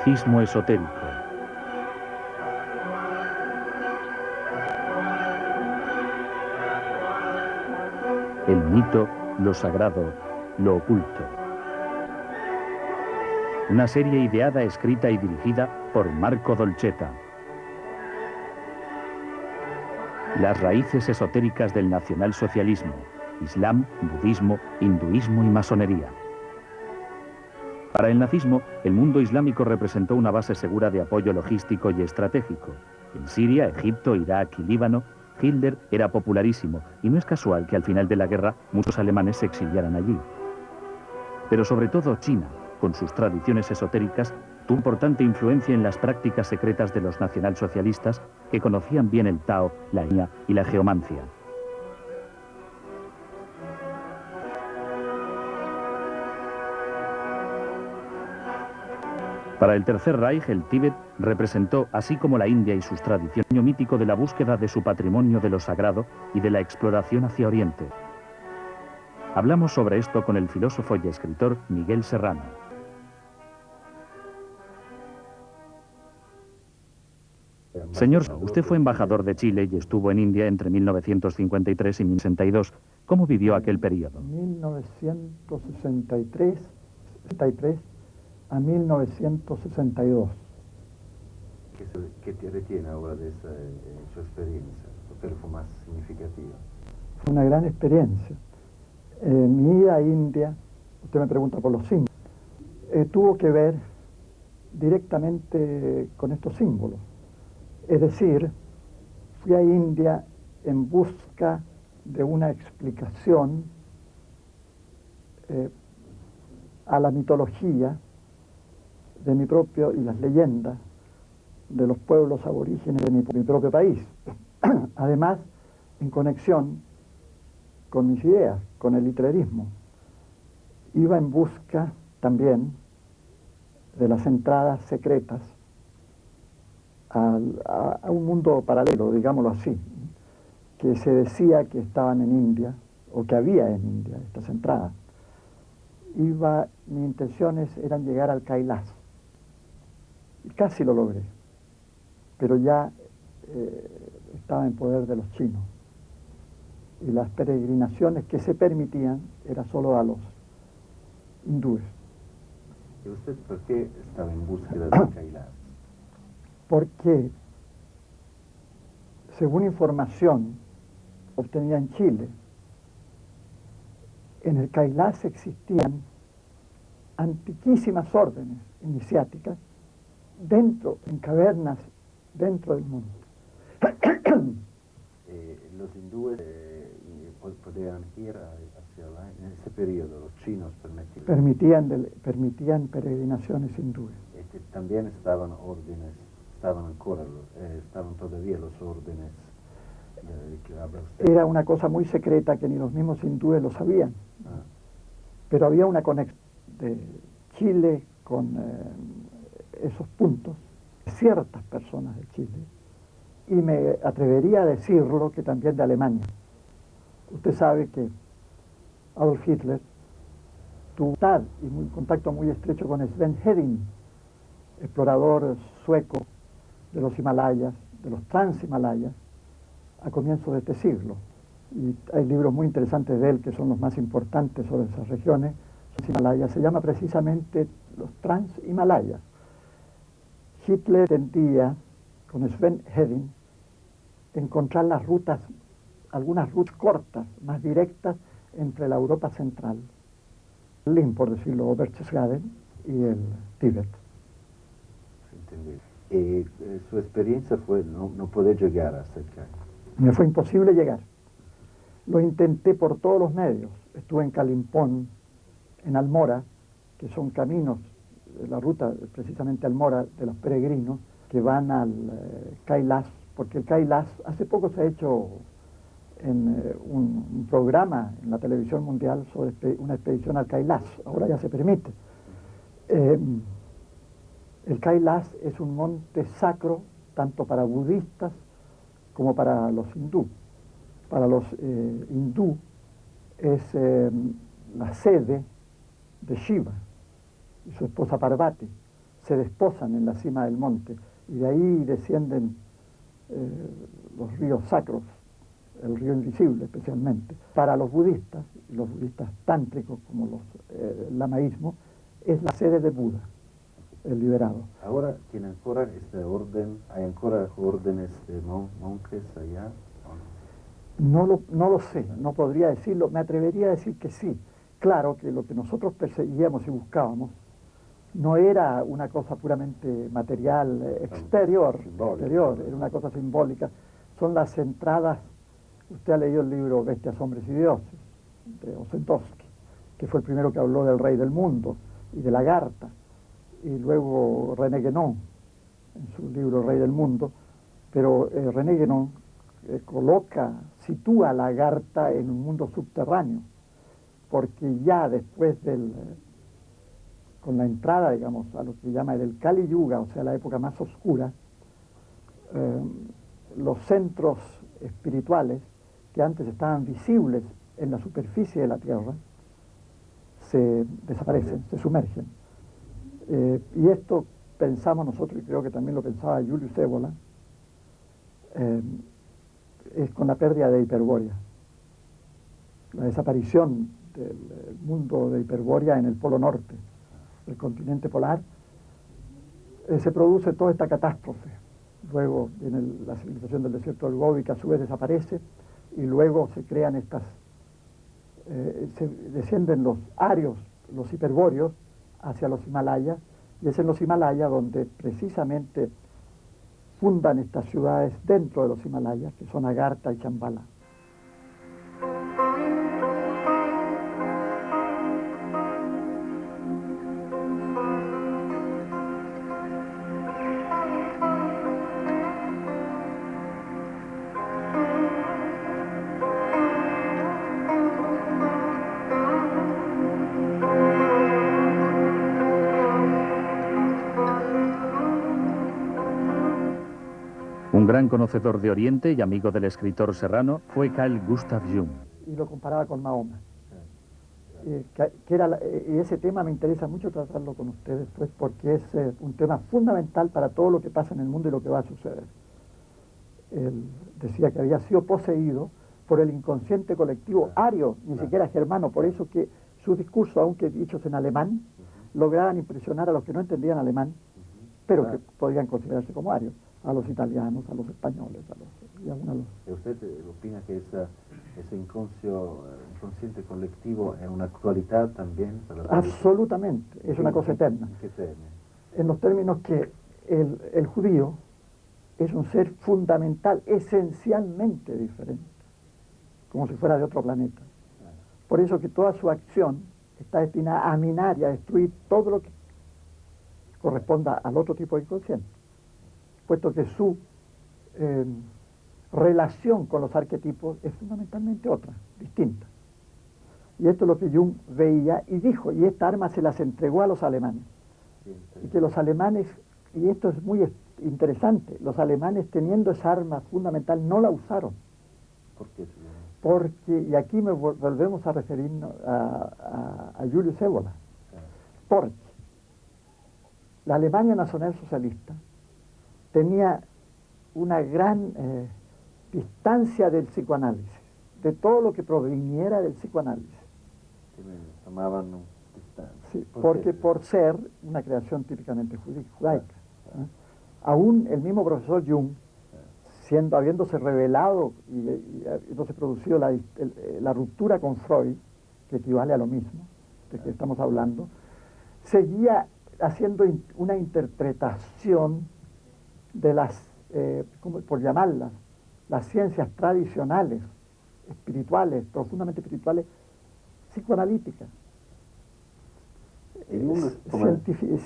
Misticismo esotérico. El mito, lo sagrado, lo oculto. Una serie ideada, escrita y dirigida por Marco Dolcetta. Las raíces esotéricas del nacionalsocialismo, islam, budismo, hinduismo y masonería. Para el nazismo, el mundo islámico representó una base segura de apoyo logístico y estratégico. En Siria, Egipto, Irak y Líbano, Hitler era popularísimo, y no es casual que al final de la guerra muchos alemanes se exiliaran allí. Pero sobre todo China, con sus tradiciones esotéricas, tuvo importante influencia en las prácticas secretas de los nacionalsocialistas que conocían bien el Tao, la Nia y la geomancia. Para el Tercer Reich, el Tíbet representó, así como la India y sus tradiciones, un mítico de la búsqueda de su patrimonio de lo sagrado y de la exploración hacia Oriente. Hablamos sobre esto con el filósofo y escritor Miguel Serrano. Señor, usted fue embajador de Chile y estuvo en India entre 1953 y 1962. ¿Cómo vivió aquel periodo? 1963 a 1962. ¿Qué te retiene ahora de su experiencia? ¿Qué fue más significativa? Fue una gran experiencia. Mi ida a India, usted me pregunta por los símbolos, tuvo que ver directamente con estos símbolos. Es decir, fui a India en busca de una explicación a la mitología de mi propio y las leyendas de los pueblos aborígenes de mi propio país. Además, en conexión con mis ideas, con el literarismo. Iba en busca también de las entradas secretas a un mundo paralelo, digámoslo así, que se decía que estaban en India, o que había en India estas entradas. Mis intenciones eran llegar al Kailas, y casi lo logré, pero ya estaba en poder de los chinos, y las peregrinaciones que se permitían era solo a los hindúes. ¿Y usted por qué estaba en búsqueda del Kailas? Porque, según información obtenida en Chile, en el Kailas existían antiquísimas órdenes iniciáticas en cavernas dentro del mundo. Los hindúes podían ir en ese periodo, los chinos permitían peregrinaciones hindúes. También estaban todavía los órdenes de que habla usted. Era una cosa muy secreta que ni los mismos hindúes lo sabían. Pero había una conexión de Chile con esos puntos, ciertas personas de Chile, y me atrevería a decirlo que también de Alemania. Usted sabe que Adolf Hitler tuvo un contacto muy estrecho con Sven Hedin, explorador sueco de los Himalayas, de los Transhimalayas, a comienzos de este siglo. Y hay libros muy interesantes de él que son los más importantes sobre esas regiones. Los Himalayas se llama precisamente los Transhimalayas. Hitler tendía, con Sven Hedin, encontrar las rutas, algunas rutas cortas, más directas, entre la Europa central, Berlín, por decirlo, o Berchtesgaden, y el Tíbet. Su experiencia fue no poder llegar hasta el Kailas. Me fue imposible llegar. Lo intenté por todos los medios. Estuve en Kalimpón, en Almora, que son caminos, la ruta precisamente Almora de los peregrinos que van al Kailas, porque el Kailas hace poco se ha hecho un programa en la televisión mundial sobre una expedición al Kailas, ahora ya se permite. El Kailas es un monte sacro tanto para budistas como para los hindú. Para los hindú es la sede de Shiva y su esposa Parvati. se desposan en la cima del monte y de ahí descienden los ríos sacros, el río invisible especialmente. Para los budistas tántricos como los lamaísmo, es la sede de Buda, el liberado. Ahora tienen ancora este orden, hay ancora órdenes de monjes allá. No lo sé, no podría decirlo, me atrevería a decir que sí. Claro que lo que nosotros perseguíamos y buscábamos no era una cosa puramente material, exterior, era una cosa simbólica. Son las entradas, usted ha leído el libro Bestias, Hombres y Dioses, de Ossendowski, que fue el primero que habló del rey del mundo y de Lagarta, y luego René Guénon, en su libro Rey del Mundo, pero René Guénon sitúa a Lagarta en un mundo subterráneo, porque ya después con la entrada, digamos, a lo que llama el Kali Yuga, o sea, la época más oscura, los centros espirituales que antes estaban visibles en la superficie de la Tierra se desaparecen, se sumergen. Y esto pensamos nosotros, y creo que también lo pensaba Julius Evola, es con la pérdida de Hiperbórea, la desaparición del mundo de Hiperbórea en el Polo Norte, el continente polar, se produce toda esta catástrofe. Luego viene la civilización del desierto del Gobi, que a su vez desaparece, y luego se crean se descienden los arios, los hiperbóreos, hacia los Himalayas, y es en los Himalayas donde precisamente fundan estas ciudades dentro de los Himalayas, que son Agartha y Shambhala. Un gran conocedor de Oriente y amigo del escritor serrano fue Carl Gustav Jung. Y lo comparaba con Mahoma. Y ese tema me interesa mucho tratarlo con ustedes, pues, porque es un tema fundamental para todo lo que pasa en el mundo y lo que va a suceder. Él decía que había sido poseído por el inconsciente colectivo ario, ni siquiera germano, por eso que sus discursos, aunque dichos en alemán, lograban impresionar a los que no entendían alemán, pero que podían considerarse como arios, a los italianos, a los españoles, y a ¿Usted opina que ese inconsciente colectivo en una actualidad también? Absolutamente, es una cosa eterna. ¿Qué teme? En los términos que el judío es un ser fundamental, esencialmente diferente, como si fuera de otro planeta. Por eso que toda su acción está destinada a minar y a destruir todo lo que corresponda al otro tipo de inconsciente, puesto que su relación con los arquetipos es fundamentalmente otra, distinta. Y esto es lo que Jung veía y dijo, y esta arma se las entregó a los alemanes. Y que los alemanes, y esto es muy interesante, los alemanes teniendo esa arma fundamental no la usaron. ¿Por qué? Porque, y aquí volvemos a referirnos a Julius Evola, porque la Alemania nacional socialista tenía una gran distancia del psicoanálisis, de todo lo que proviniera del psicoanálisis. Tomaban distancia. Sí, porque por ser una creación típicamente judaica. Aún el mismo profesor Jung, habiéndose revelado y habiéndose producido la ruptura con Freud, que equivale a lo mismo de que estamos hablando, seguía haciendo una interpretación de las, por llamarlas, las ciencias tradicionales, espirituales, profundamente espirituales, psicoanalíticas,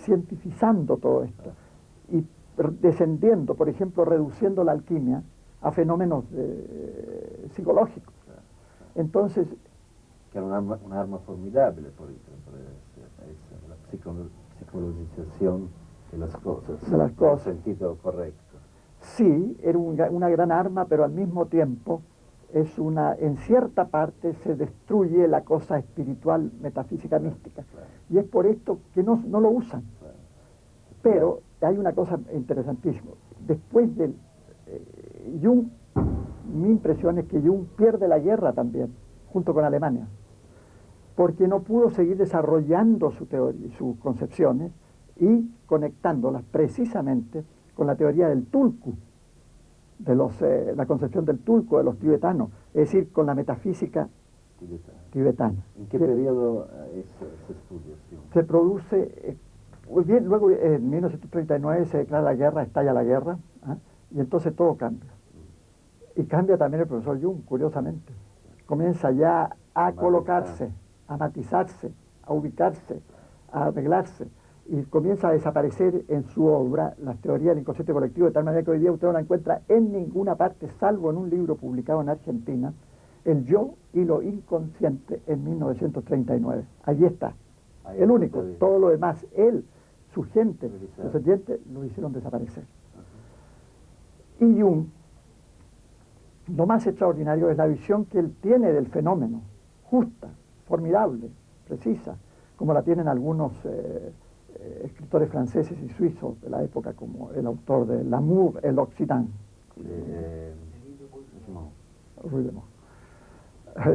cientificando todo esto y descendiendo, por ejemplo, reduciendo la alquimia a fenómenos psicológicos. Entonces, que era un arma formidable, por la psicologización de las cosas, en el sentido correcto. Sí, era una gran arma, pero al mismo tiempo en cierta parte se destruye la cosa espiritual, metafísica, mística. Y es por esto que no lo usan. Pero hay una cosa interesantísima. Después del Jung, mi impresión es que Jung pierde la guerra también, junto con Alemania, porque no pudo seguir desarrollando su teoría y sus concepciones y conectándolas precisamente con la teoría del tulku, de la concepción del tulku de los tibetanos, es decir, con la metafísica tibetana. ¿En qué periodo ese estudio? Sí. Se produce, muy bien, luego en 1939 se declara la guerra, estalla la guerra, ¿ah? Y entonces todo cambia. Y cambia también el profesor Jung, curiosamente. Comienza ya a colocarse, a matizarse, a ubicarse, a arreglarse, y comienza a desaparecer en su obra las teorías del inconsciente colectivo, de tal manera que hoy día usted no la encuentra en ninguna parte, salvo en un libro publicado en Argentina, El yo y lo inconsciente, en 1939. Allí está, Ahí el único. está. Todo lo demás, él, su gente, sus oyentes, lo hicieron desaparecer. Y Jung, lo más extraordinario es la visión que él tiene del fenómeno, justa, formidable, precisa, como la tienen algunos escritores franceses y suizos de la época, como el autor de L'amour et l'Occident, Ruy de Meaux.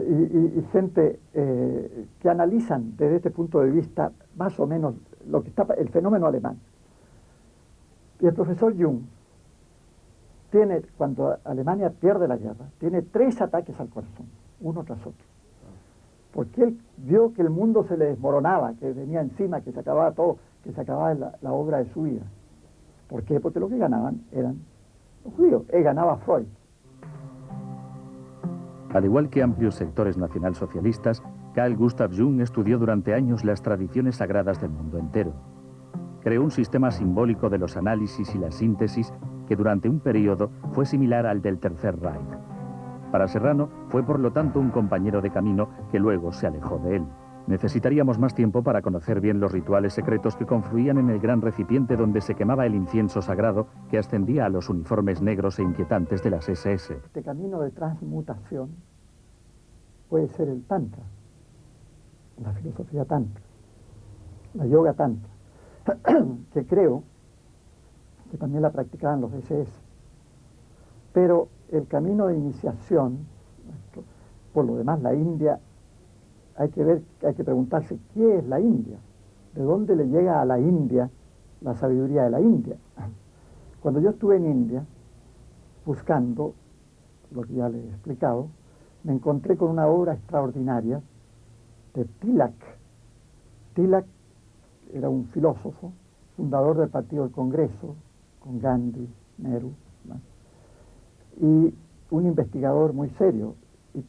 Y gente que analizan desde este punto de vista más o menos lo que está, el fenómeno alemán. Y el profesor Jung tiene, cuando Alemania pierde la guerra, tiene 3 ataques al corazón, uno tras otro. Porque él vio que el mundo se le desmoronaba, que venía encima, que se acababa todo, que se acababa la obra de su vida. ¿Por qué? Porque lo que ganaban eran los judíos. Él ganaba Freud. Al igual que amplios sectores nacionalsocialistas, Carl Gustav Jung estudió durante años las tradiciones sagradas del mundo entero. Creó un sistema simbólico de los análisis y la síntesis que durante un periodo fue similar al del Tercer Reich. Para Serrano fue por lo tanto un compañero de camino que luego se alejó de él. Necesitaríamos más tiempo para conocer bien los rituales secretos que confluían en el gran recipiente donde se quemaba el incienso sagrado que ascendía a los uniformes negros e inquietantes de las SS. Este camino de transmutación puede ser el Tantra, la filosofía Tantra, la yoga Tantra, que creo que también la practicaban los SS. Pero el camino de iniciación, por lo demás la India, hay que preguntarse qué es la India, de dónde le llega a la India la sabiduría de la India. Cuando yo estuve en India buscando lo que ya les he explicado, me encontré con una obra extraordinaria de Tilak. Tilak era un filósofo, fundador del Partido del Congreso, con Gandhi, Nehru, ¿no? Y un investigador muy serio. Y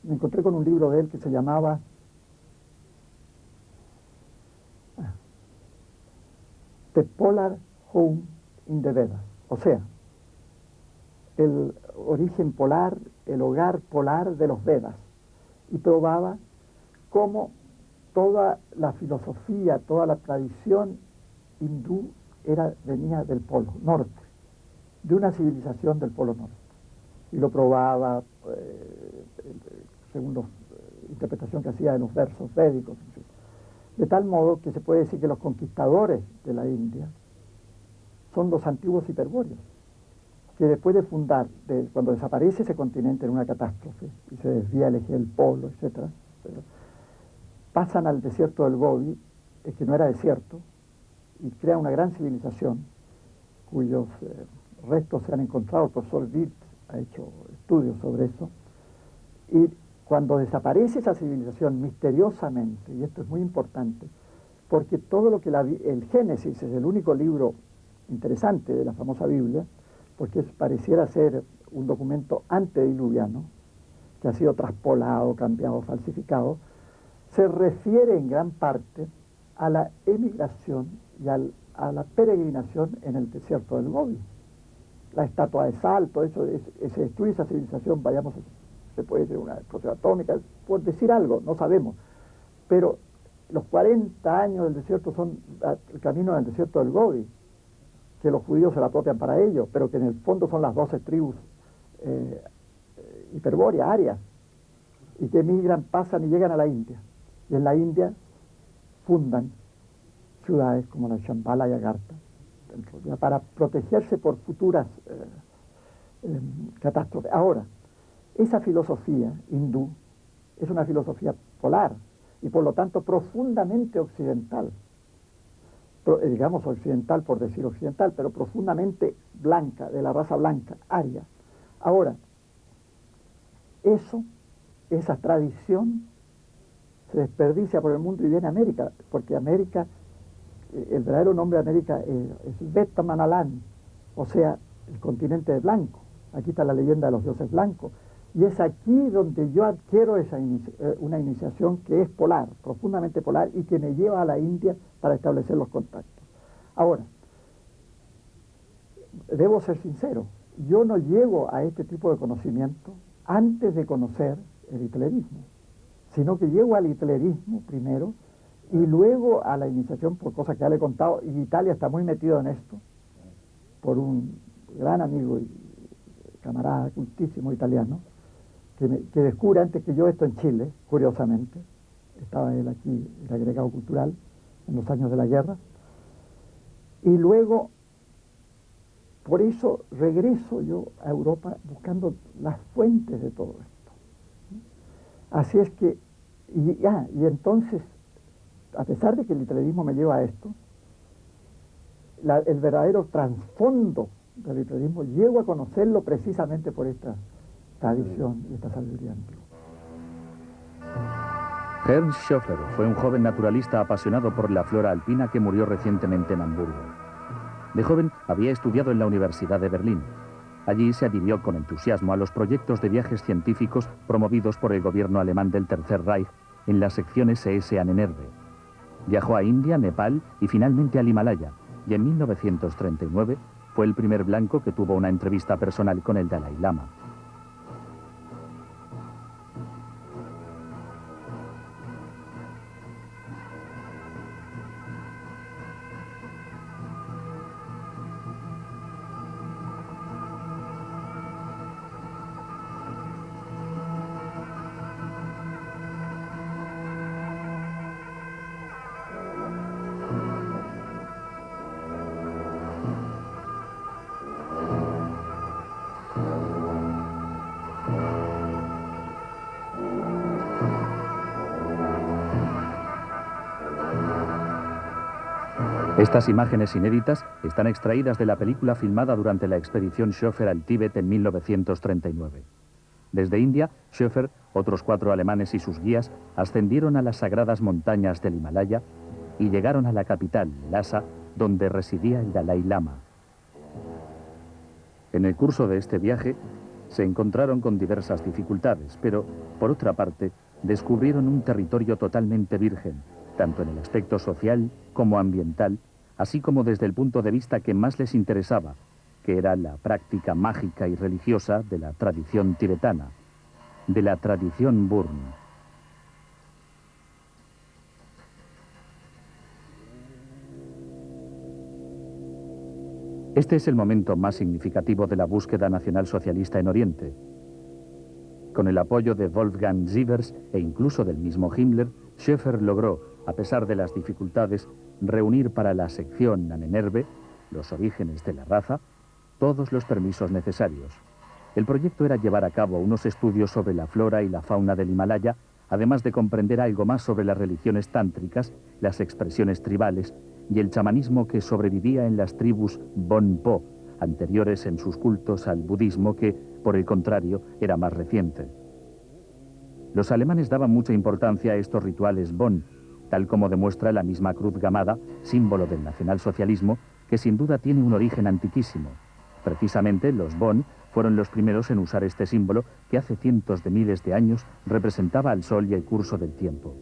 me encontré con un libro de él que se llamaba The Polar Home in the Vedas, o sea, el origen polar, el hogar polar de los Vedas, y probaba cómo toda la filosofía, toda la tradición hindú venía del polo norte, de una civilización del polo norte, y lo probaba según la interpretación que hacía de los versos védicos, en fin. De tal modo que se puede decir que los conquistadores de la India son los antiguos hiperbóreos, que después de fundar, cuando desaparece ese continente en una catástrofe y se desvía el eje del polo, etc., pasan al desierto del Gobi, que no era desierto, y crean una gran civilización cuyos restos se han encontrado. El profesor Wirth ha hecho estudios sobre eso, y cuando desaparece esa civilización misteriosamente, y esto es muy importante, porque todo lo que el Génesis es el único libro interesante de la famosa Biblia, porque pareciera ser un documento antediluviano, que ha sido traspolado, cambiado, falsificado, se refiere en gran parte a la emigración y a la peregrinación en el desierto del Gobi. La estatua de sal, todo eso, se destruye esa civilización, se puede decir una explosión atómica, por decir algo, no sabemos. Pero los 40 años del desierto son el camino del desierto del Gobi, que los judíos se la apropian para ello, pero que en el fondo son las 12 tribus hiperbóreas, arias, y que emigran, pasan y llegan a la India. Y en la India fundan ciudades como la Shambhala y Agartha, ya para protegerse por futuras catástrofes. Ahora, esa filosofía hindú es una filosofía polar y por lo tanto profundamente occidental, digamos occidental por decir occidental, pero profundamente blanca, de la raza blanca, aria. Ahora, esa tradición se desperdicia por el mundo y viene a América, porque América, el verdadero nombre de América es Beta Manalan, o sea, el continente blanco. Aquí está la leyenda de los dioses blancos. Y es aquí donde yo adquiero una iniciación que es polar, profundamente polar, y que me lleva a la India para establecer los contactos. Ahora, debo ser sincero, yo no llego a este tipo de conocimiento antes de conocer el hitlerismo, sino que llego al hitlerismo primero y luego a la iniciación por cosas que ya le he contado, y Italia está muy metido en esto, por un gran amigo y camarada cultísimo italiano, que descubre antes que yo esto en Chile, curiosamente. Estaba él aquí, el agregado cultural, en los años de la guerra. Y luego, por eso regreso yo a Europa buscando las fuentes de todo esto. Así es que, y entonces, a pesar de que el hitlerismo me lleva a esto, el verdadero trasfondo del hitlerismo llego a conocerlo precisamente por esta tradición y esta sabiduría antigua. Ernst Schöffer fue un joven naturalista apasionado por la flora alpina que murió recientemente en Hamburgo. De joven había estudiado en la Universidad de Berlín. Allí se adhirió con entusiasmo a los proyectos de viajes científicos promovidos por el gobierno alemán del Tercer Reich en la sección SS Ahnenerbe. Viajó a India, Nepal y finalmente al Himalaya, y en 1939 fue el primer blanco que tuvo una entrevista personal con el Dalai Lama. Estas imágenes inéditas están extraídas de la película filmada durante la expedición Schöffer al Tíbet en 1939. Desde India, Schöffer, otros 4 alemanes y sus guías ascendieron a las sagradas montañas del Himalaya y llegaron a la capital, Lhasa, donde residía el Dalai Lama. En el curso de este viaje se encontraron con diversas dificultades, pero, por otra parte, descubrieron un territorio totalmente virgen, tanto en el aspecto social como ambiental, así como desde el punto de vista que más les interesaba, que era la práctica mágica y religiosa de la tradición tibetana, de la tradición Burn. Este es el momento más significativo de la búsqueda nacionalsocialista en Oriente. Con el apoyo de Wolfgang Sievers e incluso del mismo Himmler, Schöffer logró, a pesar de las dificultades, reunir para la sección Ahnenerbe, los orígenes de la raza, todos los permisos necesarios. El proyecto era llevar a cabo unos estudios sobre la flora y la fauna del Himalaya, además de comprender algo más sobre las religiones tántricas, las expresiones tribales y el chamanismo que sobrevivía en las tribus Bonpo, anteriores en sus cultos al budismo que, por el contrario, era más reciente. Los alemanes daban mucha importancia a estos rituales Bon, tal como demuestra la misma cruz gamada, símbolo del nacionalsocialismo, que sin duda tiene un origen antiquísimo. Precisamente los Bon fueron los primeros en usar este símbolo que hace cientos de miles de años representaba al sol y el curso del tiempo.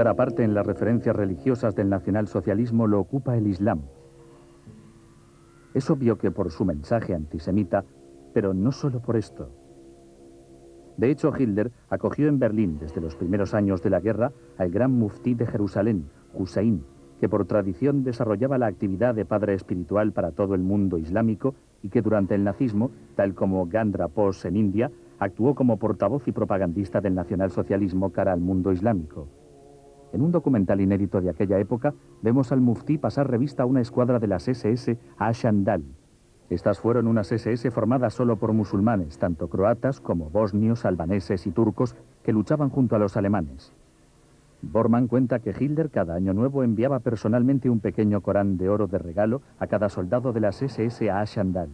lugar aparte en las referencias religiosas del nacionalsocialismo lo ocupa el Islam. Es obvio que por su mensaje antisemita, pero no solo por esto. De hecho, Hitler acogió en Berlín, desde los primeros años de la guerra, al gran muftí de Jerusalén, Hussein, que por tradición desarrollaba la actividad de padre espiritual para todo el mundo islámico y que durante el nazismo, tal como Gandhi Bose en India, actuó como portavoz y propagandista del nacionalsocialismo cara al mundo islámico. En un documental inédito de aquella época, vemos al muftí pasar revista a una escuadra de las SS a Ashandal. Estas fueron unas SS formadas solo por musulmanes, tanto croatas como bosnios, albaneses y turcos, que luchaban junto a los alemanes. Bormann cuenta que Hitler cada año nuevo enviaba personalmente un pequeño Corán de oro de regalo a cada soldado de las SS a Ashandal.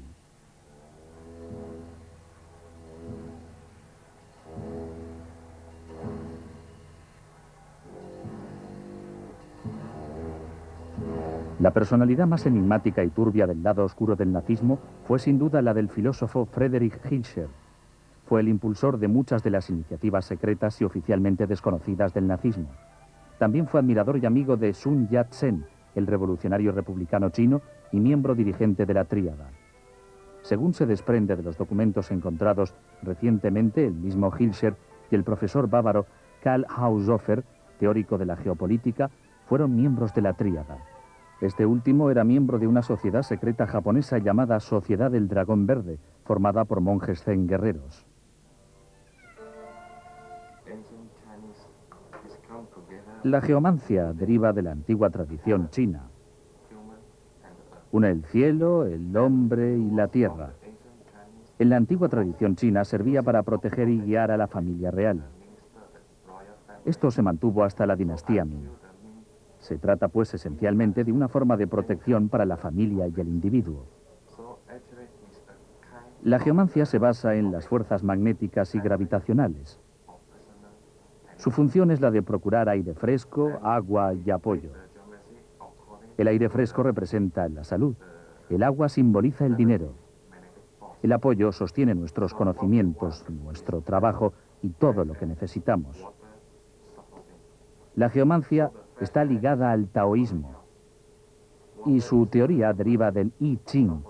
La personalidad más enigmática y turbia del lado oscuro del nazismo fue sin duda la del filósofo Friedrich Hilscher. Fue el impulsor de muchas de las iniciativas secretas y oficialmente desconocidas del nazismo. También fue admirador y amigo de Sun Yat-sen, el revolucionario republicano chino y miembro dirigente de la Tríada. Según se desprende de los documentos encontrados recientemente, el mismo Hilscher y el profesor bávaro Karl Haushofer, teórico de la geopolítica, fueron miembros de la Tríada. Este último era miembro de una sociedad secreta japonesa llamada Sociedad del Dragón Verde, formada por monjes zen guerreros. La geomancia deriva de la antigua tradición china. Une el cielo, el hombre y la tierra. En la antigua tradición china servía para proteger y guiar a la familia real. Esto se mantuvo hasta la dinastía Ming. Se trata, pues, esencialmente de una forma de protección para la familia y el individuo. La geomancia se basa en las fuerzas magnéticas y gravitacionales. Su función es la de procurar aire fresco, agua y apoyo. El aire fresco representa la salud. El agua simboliza el dinero. El apoyo sostiene nuestros conocimientos, nuestro trabajo y todo lo que necesitamos. La geomancia está ligada al taoísmo y su teoría deriva del I Ching,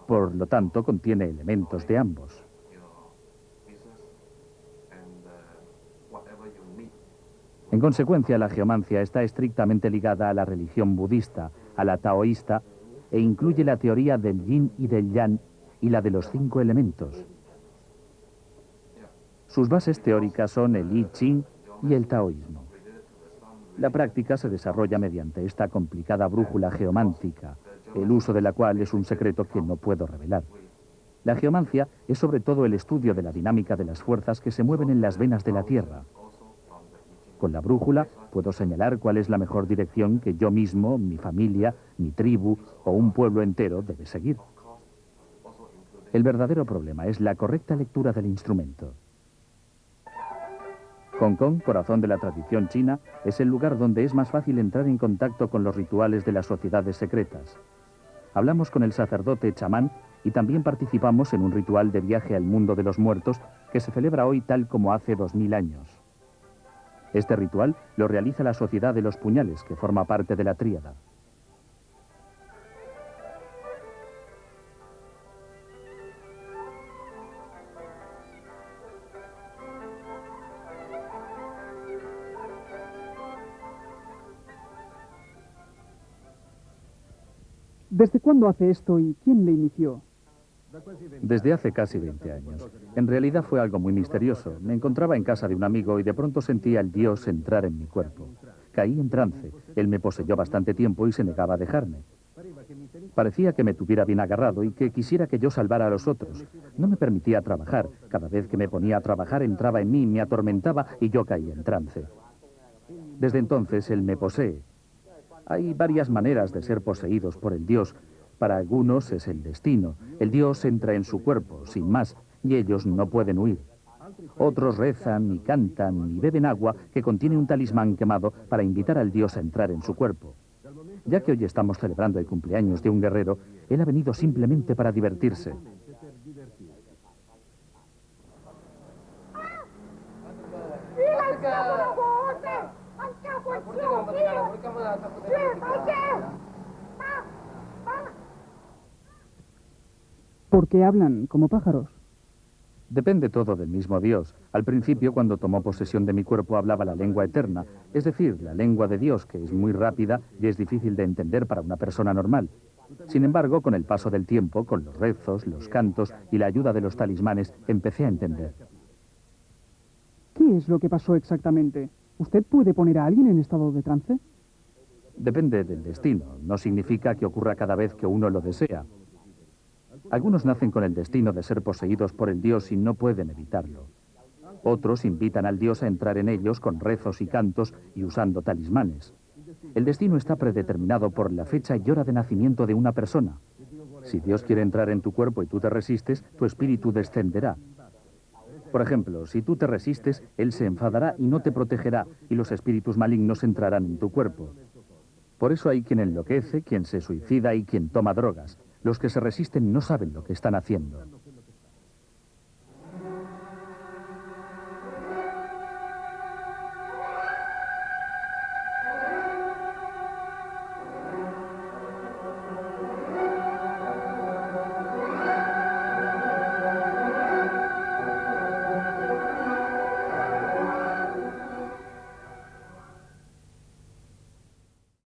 por lo tanto contiene elementos de ambos. En consecuencia, la geomancia está estrictamente ligada a la religión budista, a la taoísta, e incluye la teoría del yin y del yang y la de los 5 elementos. Sus bases teóricas son el I Ching y el taoísmo. La práctica se desarrolla mediante esta complicada brújula geomántica, el uso de la cual es un secreto que no puedo revelar. La geomancia es sobre todo el estudio de la dinámica de las fuerzas que se mueven en las venas de la Tierra. Con la brújula puedo señalar cuál es la mejor dirección que yo mismo, mi familia, mi tribu o un pueblo entero debe seguir. El verdadero problema es la correcta lectura del instrumento. Hong Kong, corazón de la tradición china, es el lugar donde es más fácil entrar en contacto con los rituales de las sociedades secretas. Hablamos con el sacerdote chamán y también participamos en un ritual de viaje al mundo de los muertos que se celebra hoy tal como hace 2000 años. Este ritual lo realiza la Sociedad de los Puñales, que forma parte de la Tríada. ¿Desde cuándo hace esto y quién le inició? Desde hace casi 20 años. En realidad fue algo muy misterioso. Me encontraba en casa de un amigo y de pronto sentía al dios entrar en mi cuerpo. Caí en trance. Él me poseyó bastante tiempo y se negaba a dejarme. Parecía que me tuviera bien agarrado y que quisiera que yo salvara a los otros. No me permitía trabajar. Cada vez que me ponía a trabajar entraba en mí, me atormentaba y yo caía en trance. Desde entonces él me posee. Hay varias maneras de ser poseídos por el dios. Para algunos es el destino. El dios entra en su cuerpo, sin más, y ellos no pueden huir. Otros rezan y cantan y beben agua que contiene un talismán quemado para invitar al dios a entrar en su cuerpo. Ya que hoy estamos celebrando el cumpleaños de un guerrero, él ha venido simplemente para divertirse. ¿Por qué hablan como pájaros? Depende todo del mismo Dios. Al principio, cuando tomó posesión de mi cuerpo, hablaba la lengua eterna, es decir, la lengua de Dios, que es muy rápida y es difícil de entender para una persona normal. Sin embargo, con el paso del tiempo, con los rezos, los cantos y la ayuda de los talismanes, empecé a entender. ¿Qué es lo que pasó exactamente? ¿Usted puede poner a alguien en estado de trance? Depende del destino. No significa que ocurra cada vez que uno lo desea. Algunos nacen con el destino de ser poseídos por el Dios y no pueden evitarlo. Otros invitan al Dios a entrar en ellos con rezos y cantos y usando talismanes. El destino está predeterminado por la fecha y hora de nacimiento de una persona. Si Dios quiere entrar en tu cuerpo y tú te resistes, tu espíritu descenderá. Por ejemplo, si tú te resistes, Él se enfadará y no te protegerá, y los espíritus malignos entrarán en tu cuerpo. Por eso hay quien enloquece, quien se suicida y quien toma drogas. Los que se resisten no saben lo que están haciendo.